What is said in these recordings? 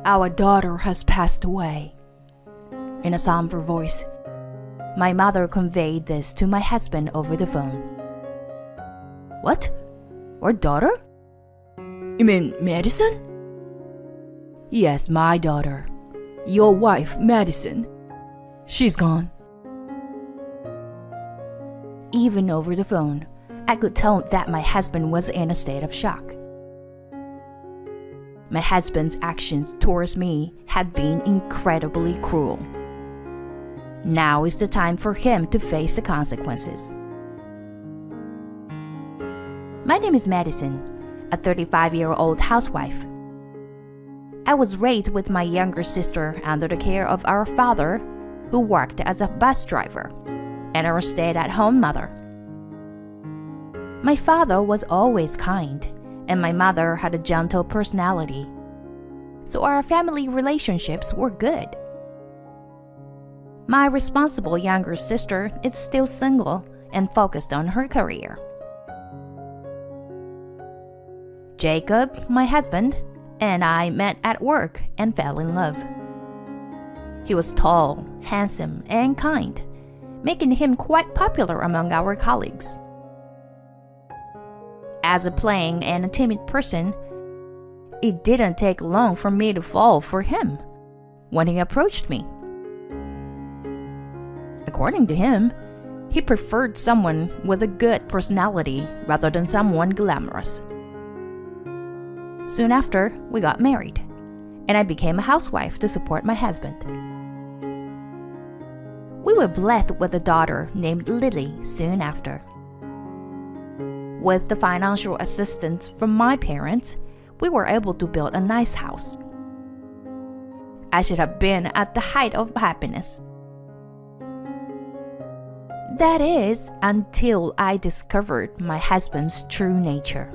Our daughter has passed away. In a somber voice, my mother conveyed this to my husband over the phone. What? Our daughter? You mean Madison? Yes, my daughter. Your wife, Madison. She's gone. Even over the phone, I could tell that my husband was in a state of shock. My husband's actions towards me had been incredibly cruel. Now is the time for him to face the consequences. My name is Madison, a 35-year-old housewife. I was raised with my younger sister under the care of our father, who worked as a bus driver, and our stay-at-home mother. My father was always kind, and my mother had a gentle personality, so our family relationships were good. My responsible younger sister is still single and focused on her career. Jacob, my husband, and I met at work and fell in love. He was tall, handsome, and kind, making him quite popular among our colleagues. As a plain and a timid person, it didn't take long for me to fall for him when he approached me. According to him, he preferred someone with a good personality rather than someone glamorous. Soon after, we got married, and I became a housewife to support my husband. We were blessed with a daughter named Lily soon after. With the financial assistance from my parents, we were able to build a nice house. I should have been at the height of happiness. That is, until I discovered my husband's true nature.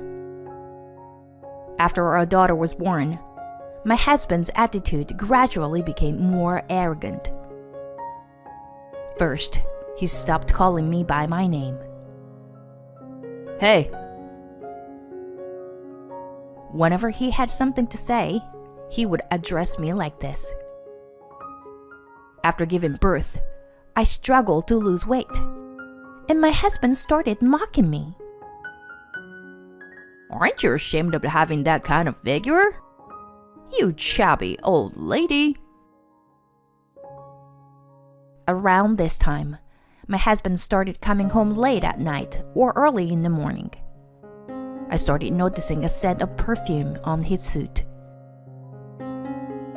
After our daughter was born, my husband's attitude gradually became more arrogant. First, he stopped calling me by my name. Hey. Whenever he had something to say, he would address me like this. After giving birth, I struggled to lose weight, and my husband started mocking me. Aren't you ashamed of having that kind of figure? You chubby old lady. Around this time, my husband started coming home late at night or early in the morning. I started noticing a scent of perfume on his suit.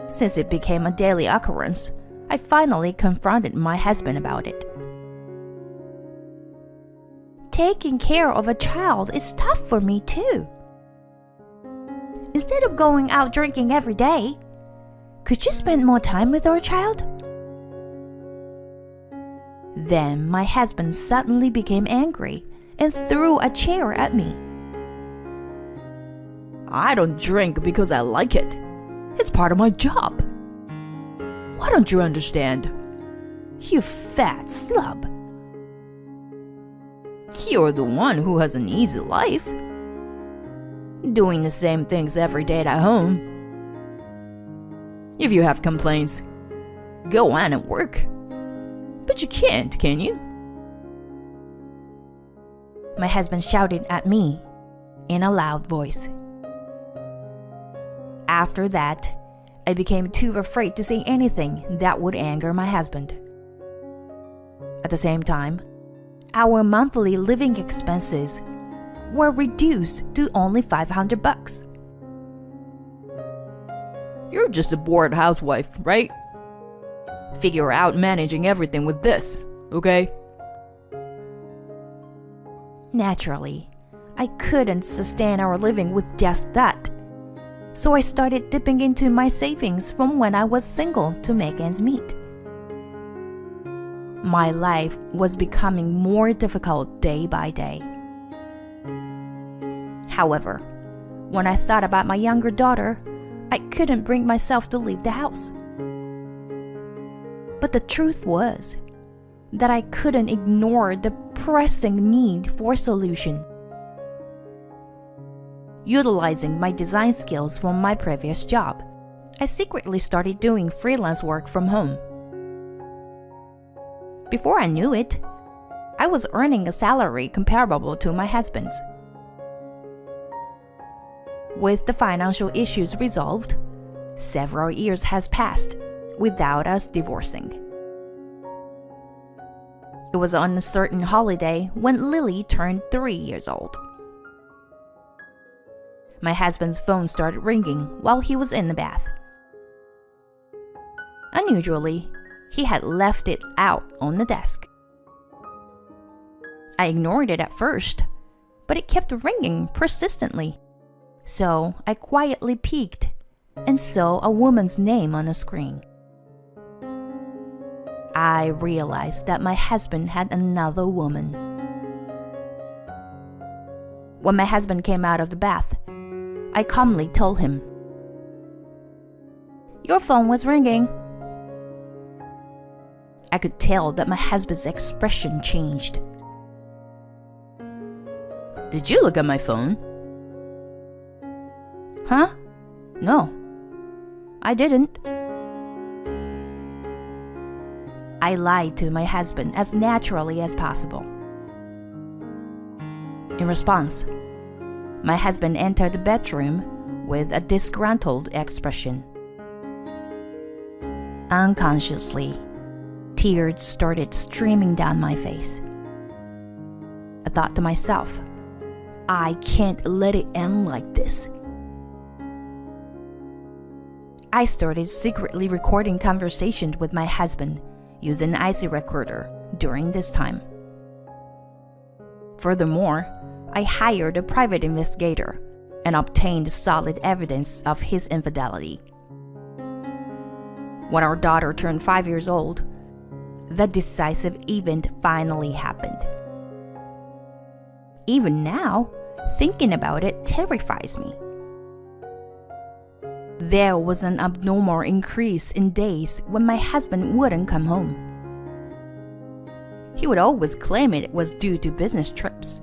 Since it became a daily occurrence, I finally confronted my husband about it. Taking care of a child is tough for me too. Instead of going out drinking every day, could you spend more time with our child? Then my husband suddenly became angry and threw a chair at me. I don't drink because I like it. It's part of my job. Why don't you understand? You fat slub. You're the one who has an easy life, doing the same things every day at home. If you have complaints, go on and work. But you can't, can you? My husband shouted at me in a loud voice. After that, I became too afraid to say anything that would anger my husband. At the same time, our monthly living expenses were reduced to only $500. You're just a bored housewife, right? Figure out managing everything with this, okay? Naturally, I couldn't sustain our living with just that. So I started dipping into my savings from when I was single to make ends meet. My life was becoming more difficult day by day. However, when I thought about my younger daughter, I couldn't bring myself to leave the house. But the truth was that I couldn't ignore the pressing need for a solution. Utilizing my design skills from my previous job, I secretly started doing freelance work from home. Before I knew it, I was earning a salary comparable to my husband's. With the financial issues resolved, several years has passed without us divorcing. It was on a certain holiday when Lily turned 3 years old. My husband's phone started ringing while he was in the bath. Unusually, he had left it out on the desk. I ignored it at first, but it kept ringing persistently. So I quietly peeked and saw a woman's name on the screen. I realized that my husband had another woman. When my husband came out of the bath, I calmly told him, "Your phone was ringing." I could tell that my husband's expression changed. "Did you look at my phone?" "Huh? No, I didn't." I lied to my husband as naturally as possible. In response, my husband entered the bedroom with a disgruntled expression. Unconsciously, tears started streaming down my face. I thought to myself, I can't let it end like this. I started secretly recording conversations with my husband using an IC recorder during this time. Furthermore, I hired a private investigator and obtained solid evidence of his infidelity. When our daughter turned 5 years old, the decisive event finally happened. Even now, thinking about it terrifies me. There was an abnormal increase in days when my husband wouldn't come home. He would always claim it was due to business trips.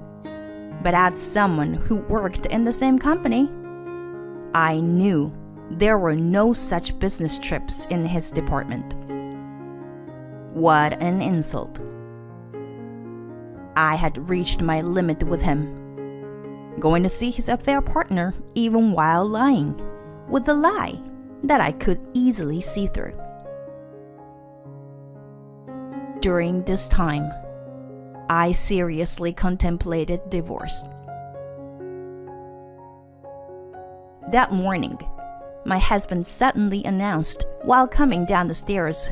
But as someone who worked in the same company, I knew there were no such business trips in his department. What an insult. I had reached my limit with him, going to see his affair partner even while lying, with a lie that I could easily see through. During this time, I seriously contemplated divorce. That morning, my husband suddenly announced while coming down the stairs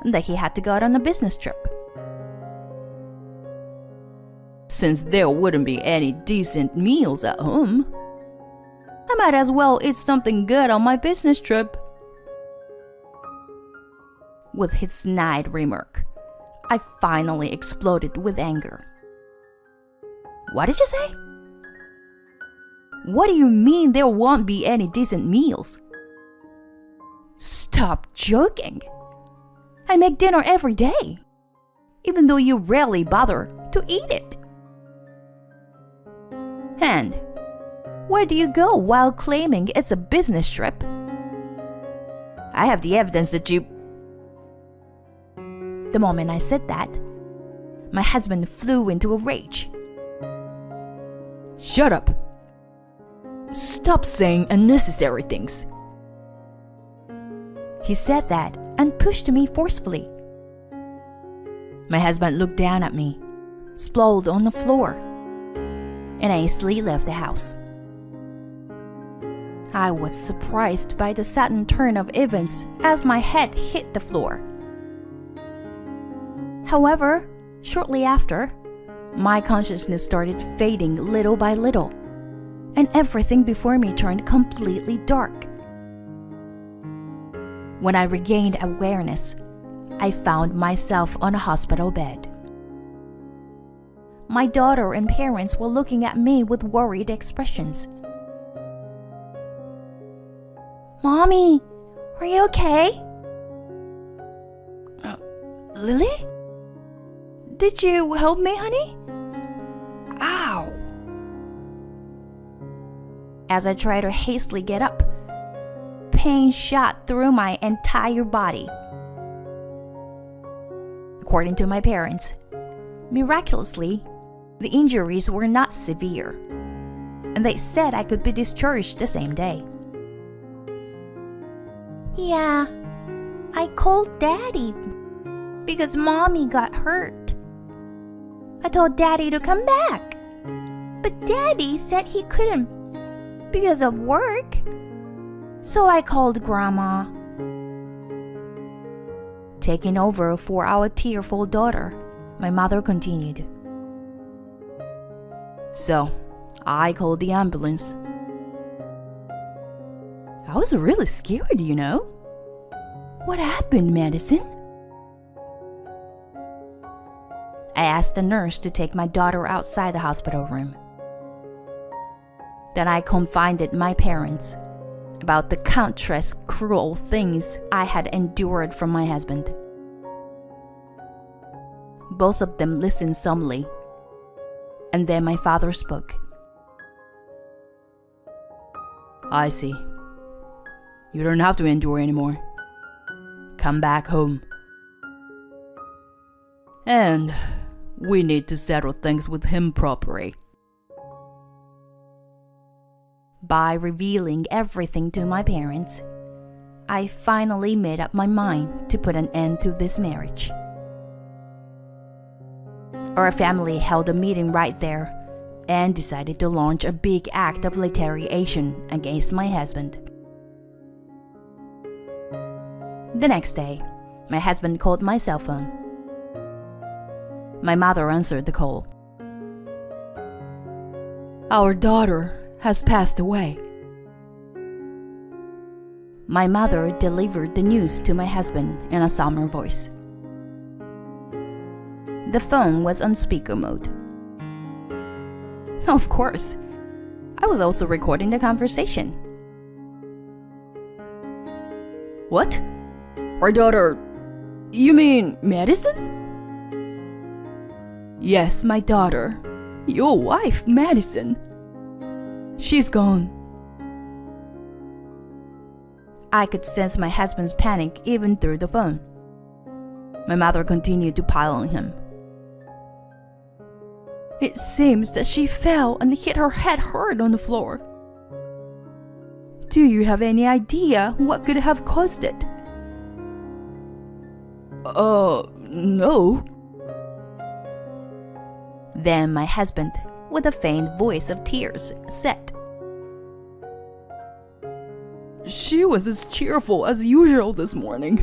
that he had to go on a business trip. Since there wouldn't be any decent meals at home, I might as well eat something good on my business trip. With his snide remark, I finally exploded with anger. What did you say? What do you mean there won't be any decent meals? Stop joking. I make dinner every day, even though you rarely bother to eat it. And where do you go while claiming it's a business trip? I have the evidence that you... The moment I said that, my husband flew into a rage. Shut up! Stop saying unnecessary things. He said that and pushed me forcefully. My husband looked down at me, sprawled on the floor, and hastily left the house. I was surprised by the sudden turn of events as my head hit the floor. However, shortly after, my consciousness started fading little by little, and everything before me turned completely dark. When I regained awareness, I found myself on a hospital bed. My daughter and parents were looking at me with worried expressions. Mommy, are you okay? Lily? Did you help me, honey? Ow! As I tried to hastily get up, pain shot through my entire body. According to my parents, miraculously, the injuries were not severe, and they said I could be discharged the same day. Yeah, I called Daddy because Mommy got hurt. I told Daddy to come back, but Daddy said he couldn't because of work. So I called Grandma. Taking over for our tearful daughter, my mother continued. So, I called the ambulance. I was really scared, you know. What happened, Madison? I asked the nurse to take my daughter outside the hospital room. Then I confided my parents about the countless cruel things I had endured from my husband. Both of them listened solemnly, and then my father spoke. I see. You don't have to endure anymore. Come back home. And we need to settle things with him properly. By revealing everything to my parents, I finally made up my mind to put an end to this marriage. Our family held a meeting right there and decided to launch a big act of retaliation against my husband. The next day, my husband called my cell phone. My mother answered the call. Our daughter has passed away. My mother delivered the news to my husband in a solemn voice. The phone was on speaker mode. Of course, I was also recording the conversation. What? Our daughter? You mean Madison? Yes, my daughter. Your wife, Madison. She's gone. I could sense my husband's panic even through the phone. My mother continued to pile on him. It seems that she fell and hit her head hard on the floor. Do you have any idea what could have caused it? No. Then my husband, with a faint voice of tears, said, She was as cheerful as usual this morning.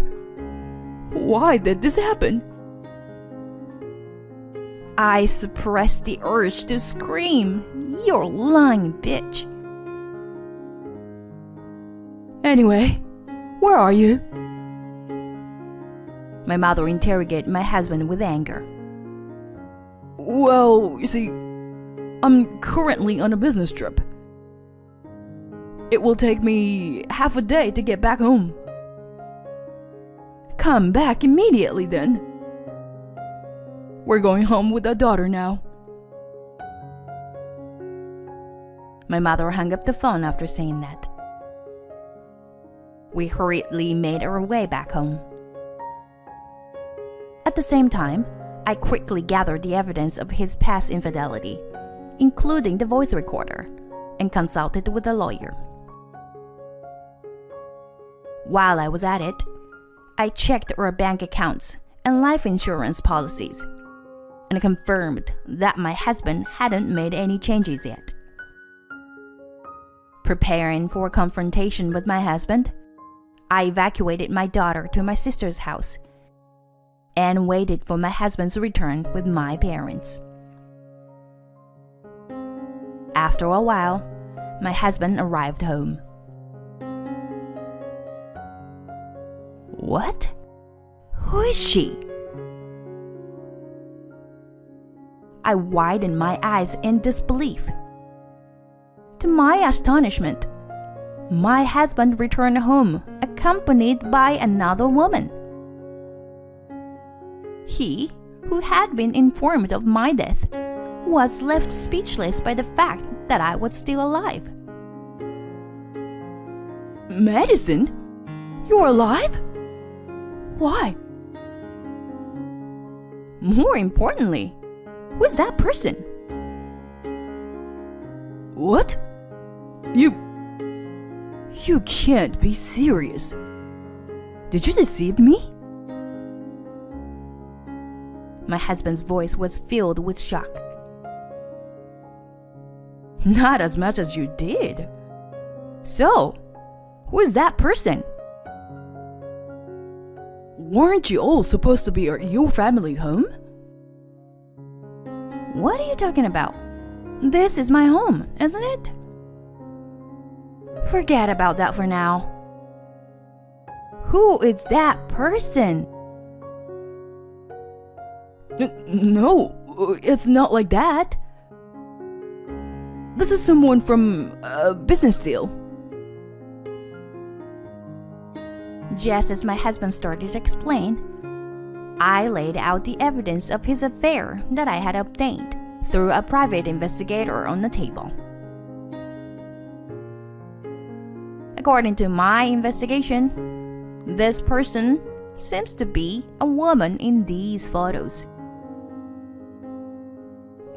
Why did this happen? I suppressed the urge to scream, You're lying, bitch. Anyway, where are you? My mother interrogated my husband with anger. Well, you see, I'm currently on a business trip. It will take me half a day to get back home. Come back immediately then. We're going home with our daughter now. My mother hung up the phone after saying that. We hurriedly made our way back home. At the same time, I quickly gathered the evidence of his past infidelity, including the voice recorder, and consulted with a lawyer. While I was at it, I checked our bank accounts and life insurance policies, and confirmed that my husband hadn't made any changes yet. Preparing for a confrontation with my husband, I evacuated my daughter to my sister's house and waited for my husband's return with my parents. After a while, my husband arrived home. What? Who is she? I widened my eyes in disbelief. To my astonishment, my husband returned home accompanied by another woman. He, who had been informed of my death, was left speechless by the fact that I was still alive. Madison? You're alive? Why? More importantly, who's that person? What? You can't be serious. Did you deceive me? My husband's voice was filled with shock. Not as much as you did. So, who is that person? Weren't you all supposed to be at your family home? What are you talking about? This is my home, isn't it? Forget about that for now. Who is that person? No, it's not like that. This is someone from a business deal. Just as my husband started to explain, I laid out the evidence of his affair that I had obtained through a private investigator on the table. According to my investigation, this person seems to be a woman in these photos.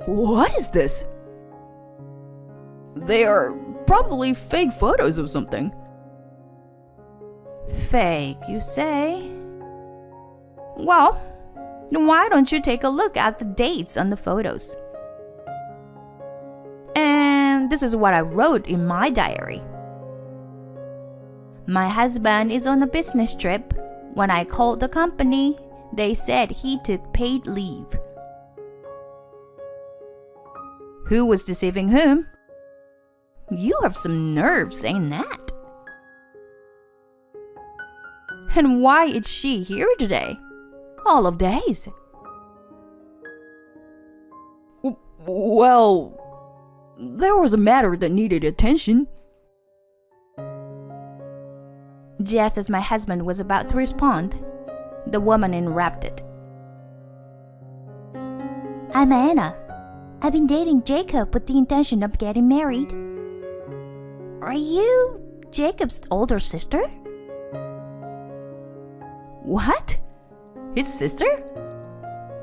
What is this? They are probably fake photos of something. Fake, you say? Well, then why don't you take a look at the dates on the photos? And this is what I wrote in my diary. My husband is on a business trip. When I called the company, they said he took paid leave. Who was deceiving whom? You have some nerve saying that. And why is she here today? All of days. Well, there was a matter that needed attention. Just as my husband was about to respond, the woman interrupted. I'm Anna. I've been dating Jacob with the intention of getting married. Are you Jacob's older sister? What? His sister?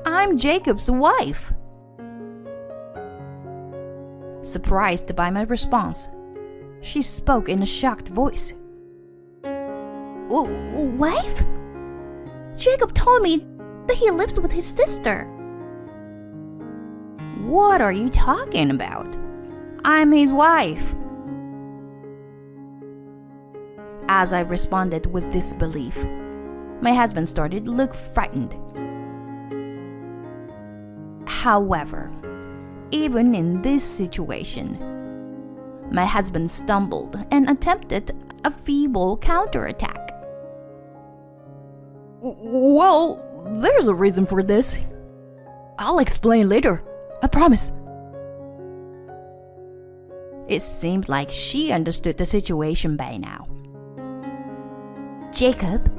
I'm Jacob's wife. Surprised by my response, she spoke in a shocked voice. Wife? Jacob told me that he lives with his sister. What are you talking about? I'm his wife. As I responded with disbelief, my husband started to look frightened. However, even in this situation, my husband stumbled and attempted a feeble counterattack. Well, there's a reason for this. I'll explain later, I promise. It seemed like she understood the situation by now. Jacob,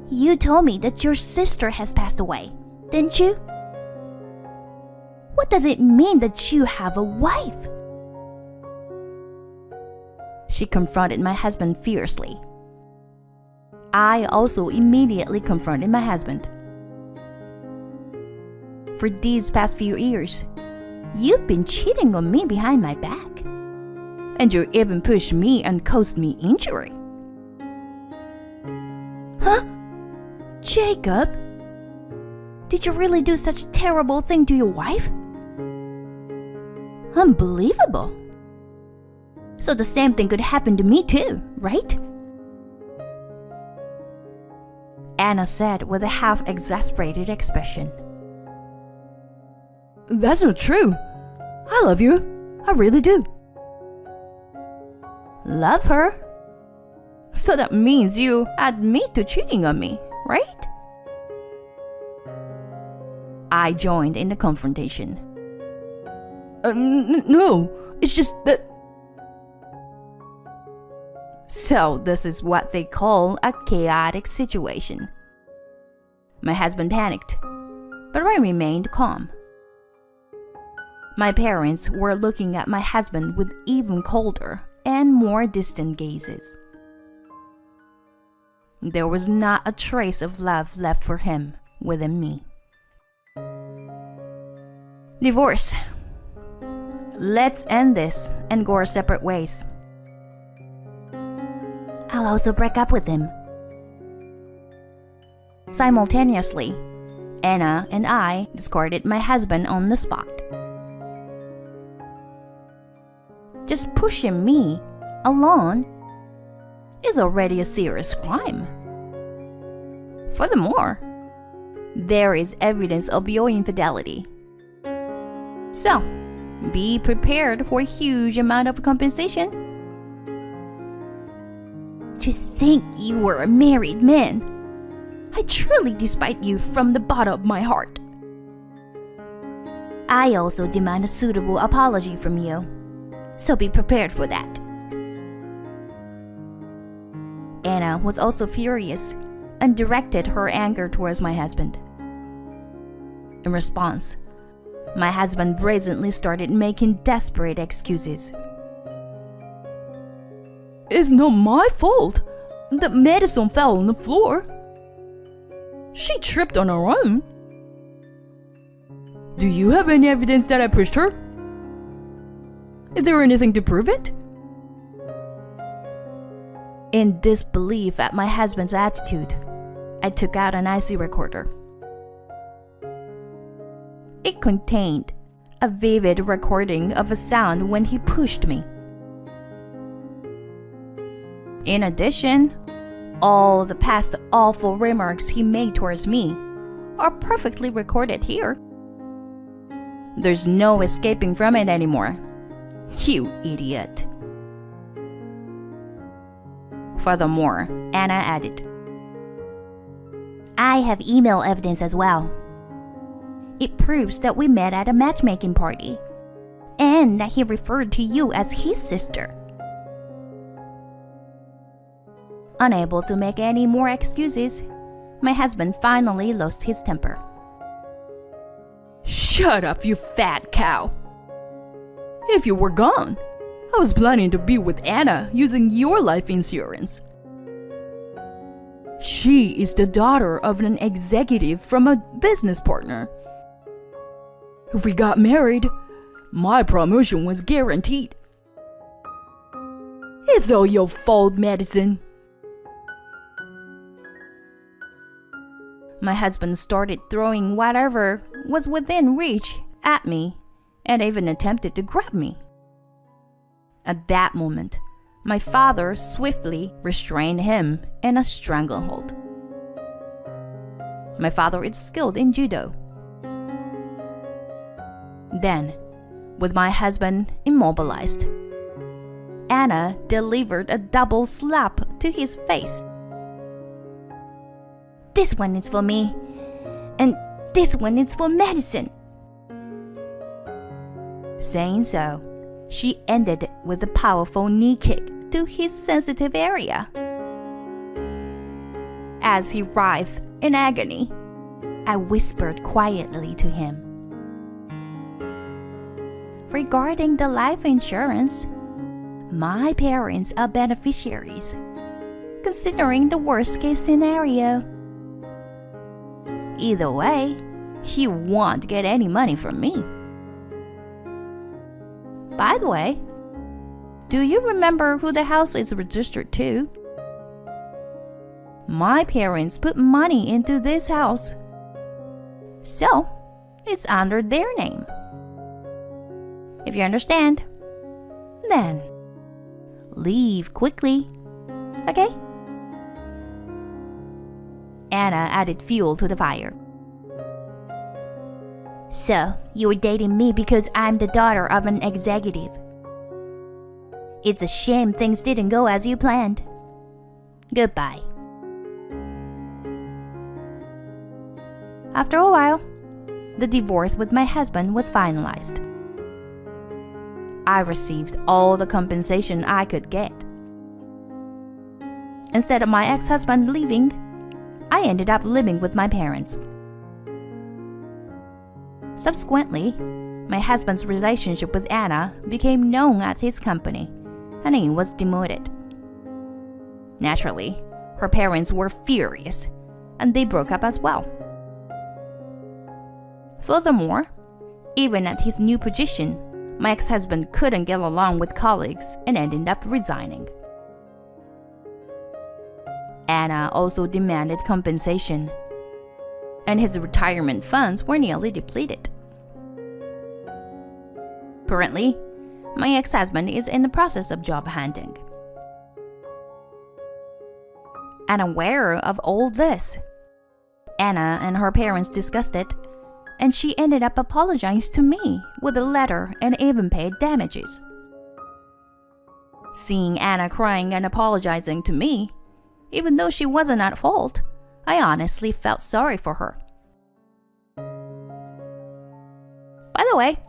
you told me that your sister has passed away, didn't you? What does it mean that you have a wife? She confronted my husband fiercely. I also immediately confronted my husband. For these past few years, you've been cheating on me behind my back. And you even pushed me and caused me injury. Huh? Jacob? Did you really do such a terrible thing to your wife? Unbelievable. So the same thing could happen to me too, right? Anna said with a half-exasperated expression. That's not true. I love you. I really do. Love her? So that means you admit to cheating on me, right? I joined in the confrontation. No, it's just that... So this is what they call a chaotic situation. My husband panicked, but I remained calm. My parents were looking at my husband with even colder and more distant gazes. there was not a trace of love left for him within me. Divorce. Let's end this and go our separate ways. I'll also break up with him. Simultaneously, Anna and I discarded my husband on the spot. Just pushing me alone is already a serious crime. Furthermore, there is evidence of your infidelity. So, be prepared for a huge amount of compensation. To think you were a married man, I truly despise you from the bottom of my heart. I also demand a suitable apology from you, so be prepared for that. Anna was also furious and directed her anger towards my husband. In response, my husband brazenly started making desperate excuses. It's not my fault that Madison fell on the floor. She tripped on her own. Do you have any evidence that I pushed her? Is there anything to prove it? In disbelief at my husband's attitude, I took out an IC recorder. It contained a vivid recording of a sound when he pushed me. In addition, all the past awful remarks he made towards me are perfectly recorded here. There's no escaping from it anymore. You idiot. Furthermore, Anna added, I have email evidence as well. It proves that we met at a matchmaking party, and that he referred to you as his sister. Unable to make any more excuses, my husband finally lost his temper. Shut up, you fat cow. If you were gone, I was planning to be with Anna using your life insurance. She is the daughter of an executive from a business partner. If we got married, my promotion was guaranteed. It's all your fault, Madison. My husband started throwing whatever was within reach at me and even attempted to grab me. At that moment, my father swiftly restrained him in a stranglehold. My father is skilled in judo. Then, with my husband immobilized, Anna delivered a double slap to his face. This one is for me, and this one is for Madison. Saying so, she ended with a powerful knee kick to his sensitive area. As he writhed in agony, I whispered quietly to him, regarding the life insurance, my parents are beneficiaries, considering the worst-case scenario. Either way, he won't get any money from me. By the way, do you remember who the house is registered to? My parents put money into this house, so it's under their name. If you understand, then leave quickly, okay? Anna added fuel to the fire. So, you were dating me because I'm the daughter of an executive. It's a shame things didn't go as you planned. Goodbye. After a while, the divorce with my husband was finalized. I received all the compensation I could get. Instead of my ex-husband leaving, I ended up living with my parents. Subsequently, my husband's relationship with Anna became known at his company, and he was demoted. Naturally, Her parents were furious, and they broke up as well. Furthermore, even at his new position, my ex-husband couldn't get along with colleagues and ended up resigning. Anna also demanded compensation, and his retirement funds were nearly depleted. Currently, my ex-husband is in the process of job hunting. Unaware of all this, Anna and her parents discussed it, and she ended up apologizing to me with a letter and even paid damages. Seeing Anna crying and apologizing to me, even though she wasn't at fault, I honestly felt sorry for her. By the way,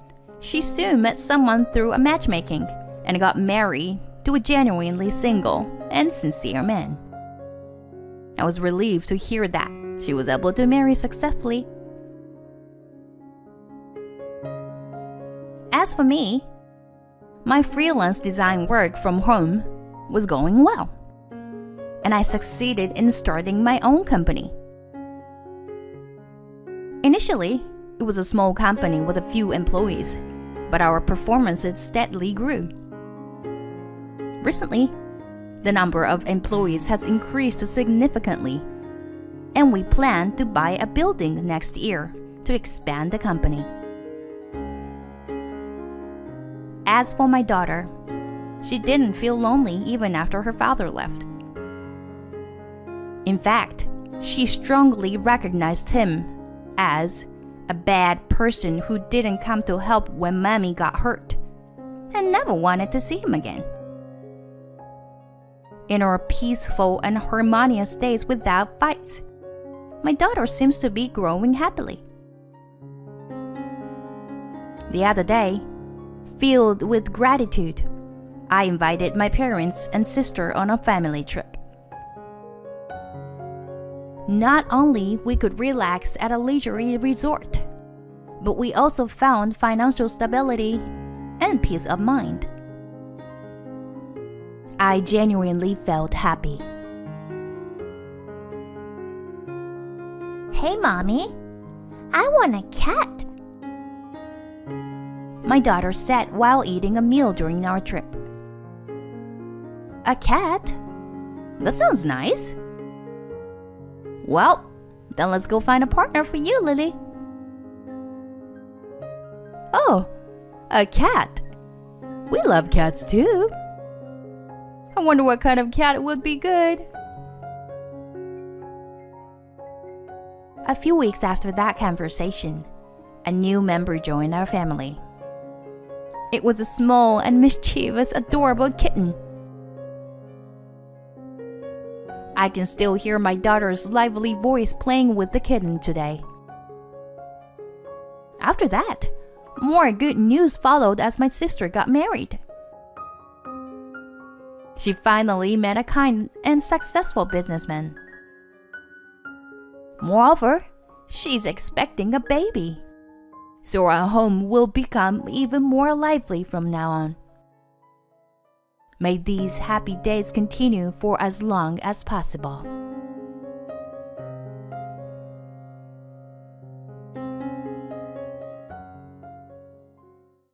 she soon met someone through a matchmaking and got married to a genuinely single and sincere man. I was relieved to hear that she was able to marry successfully. As for me, my freelance design work from home was going well, and I succeeded in starting my own company. Initially, it was a small company with a few employees, but our performances steadily grew. Recently, the number of employees has increased significantly, and we plan to buy a building next year to expand the company. As for my daughter, she didn't feel lonely even after her father left. In fact, she strongly recognized him as a bad person who didn't come to help when Mommy got hurt, and never wanted to see him again. In our peaceful and harmonious days without fights, my daughter seems to be growing happily. The other day, filled with gratitude, I invited my parents and sister on a family trip. Not only we could relax at a leisurely resort, but we also found financial stability and peace of mind. I genuinely felt happy. Hey, Mommy, I want a cat. My daughter said while eating a meal during our trip. A cat? That sounds nice. Well, then let's go find a partner for you, Lily. Oh, a cat. We love cats too. I wonder what kind of cat would be good. A few weeks after that conversation, a new member joined our family. It was a small and mischievous, adorable kitten. I can still hear my daughter's lively voice playing with the kitten today. After that, more good news followed as my sister got married. She finally met a kind and successful businessman. Moreover, she's expecting a baby, so our home will become even more lively from now on. May these happy days continue for as long as possible.